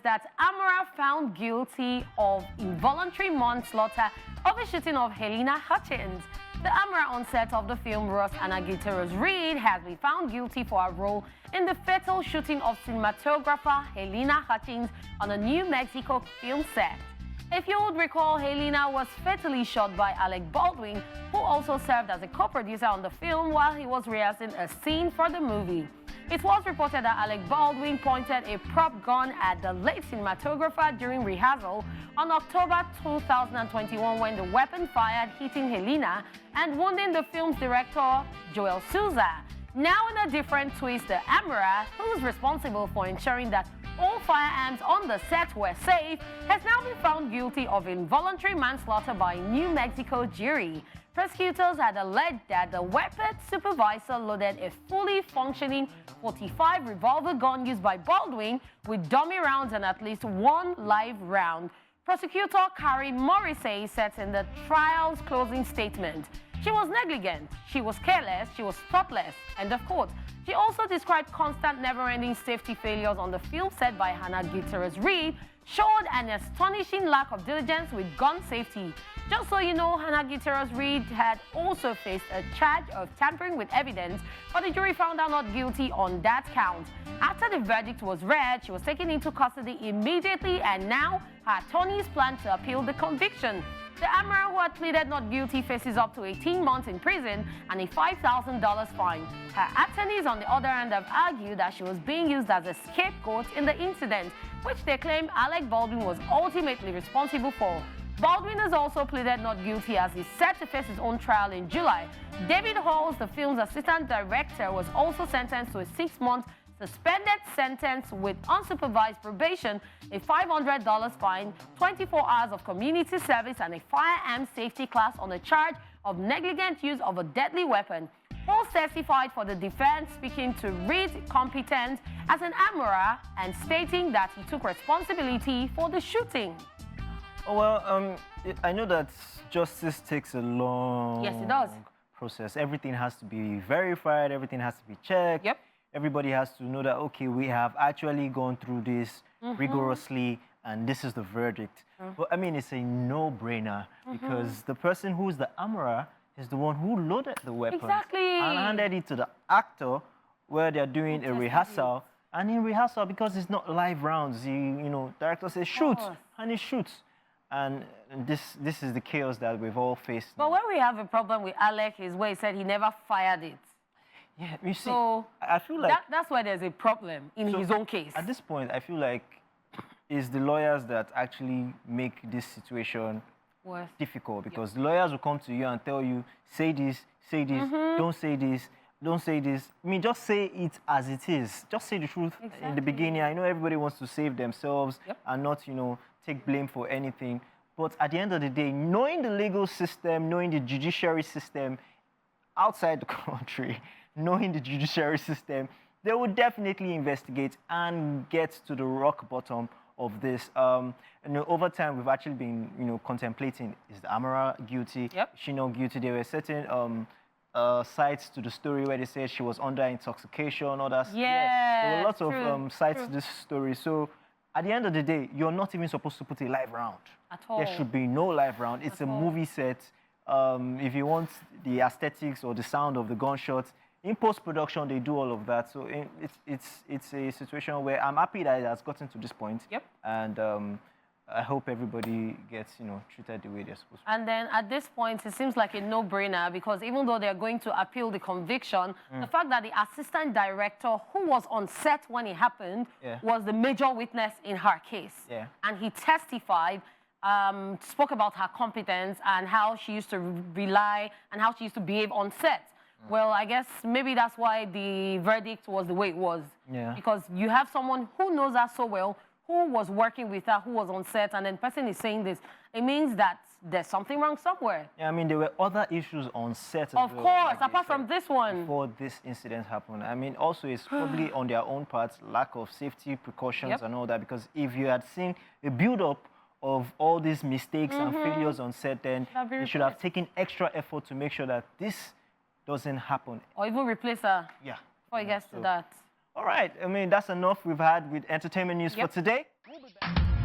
that Amara found guilty of involuntary manslaughter of the shooting of Halyna Hutchins. The Amara on set of the film Ross and Gutierrez-Reed has been found guilty for her role in the fatal shooting of cinematographer Halyna Hutchins on a New Mexico film set. If you would recall, Halyna was fatally shot by Alec Baldwin, who also served as a co-producer on the film while he was rehearsing a scene for the movie. It was reported that Alec Baldwin pointed a prop gun at the late cinematographer during rehearsal on October 2021 when the weapon fired, hitting Halyna and wounding the film's director, Souza. Now in a different twist, the Amara, who is responsible for ensuring that all firearms on the set were safe, has now been found guilty of involuntary manslaughter by a New Mexico jury. Prosecutors had alleged that the weapons supervisor loaded a fully functioning .45 revolver gun used by Baldwin with dummy rounds and at least one live round. Prosecutor Carrie Morrissey said in the trial's closing statement, "She was negligent, she was careless, she was thoughtless," end of quote. She also described constant never-ending safety failures on the film set by Halyna Gutierrez-Reed, showed an astonishing lack of diligence with gun safety. Just so you know, Halyna Gutierrez-Reed had also faced a charge of tampering with evidence, but the jury found her not guilty on that count. After the verdict was read, she was taken into custody immediately, and now her attorneys plan to appeal the conviction. The Amara, who had pleaded not guilty, faces up to 18 months in prison and a $5,000 fine. Her attorneys, on the other hand, have argued that she was being used as a scapegoat in the incident, which they claim Alec Baldwin was ultimately responsible for. Baldwin has also pleaded not guilty as he's set to face his own trial in July. David Halls, the film's assistant director, was also sentenced to a 6-month suspended sentence with unsupervised probation, a $500 fine, 24 hours of community service, and a firearms safety class on the charge of negligent use of a deadly weapon. Halls testified for the defense, speaking to Reed's competence as an Amara and stating that he took responsibility for the shooting. Oh, well, I know that justice takes a long process. Everything has to be verified, everything has to be checked. Yep. Everybody has to know that, okay, we have actually gone through this rigorously, and this is the verdict. But I mean, it's a no-brainer because the person who's the Amara is the one who loaded the weapon and handed it to the actor where they're doing a rehearsal. And in rehearsal, because it's not live rounds, you know, director says shoot, and he shoots. And this is the chaos that we've all faced. But where we have a problem with Alec is where he said he never fired it. Yeah, you see, so I feel like that's where there's a problem in his own case. At this point, I feel like it's the lawyers that actually make this situation difficult, because the lawyers will come to you and tell you, say this, don't say this, don't say this. I mean, just say it as it is. Just say the truth in the beginning. I know everybody wants to save themselves and not, you know, take blame for anything. But at the end of the day, knowing the legal system, knowing the judiciary system outside the country, knowing the judiciary system, they will definitely investigate and get to the rock bottom of this. And over time, we've actually been, you know, contemplating, is the Amara guilty? Is she not guilty? There were certain sides to the story where they said she was under intoxication, or that. Yeah, there were lots of sides to this story. So at the end of the day, you're not even supposed to put a live round. At all. There should be no live round. It's a movie set. If you want the aesthetics or the sound of the gunshots, in post-production, they do all of that. So it's a situation where I'm happy that it has gotten to this point. And I hope everybody gets, you know, treated the way they're supposed to. And then at this point, it seems like a no-brainer, because even though they're going to appeal the conviction, the fact that the assistant director who was on set when it happened was the major witness in her case. And he testified, spoke about her competence and how she used to rely and how she used to behave on set. Well, I guess maybe that's why the verdict was the way it was. Because you have someone who knows her so well, who was working with her, who was on set, and then the person is saying this. It means that there's something wrong somewhere. Yeah, I mean, there were other issues on set as well. Of course, apart from this one. Before this incident happened. I mean, also, it's probably on their own part, lack of safety precautions and all that, because if you had seen a build-up of all these mistakes and failures on set, then you should have taken extra effort to make sure that this doesn't happen. Or even replace her. Yeah. Before it gets to that. All right. I mean, that's enough we've had with entertainment news for today. We'll be back.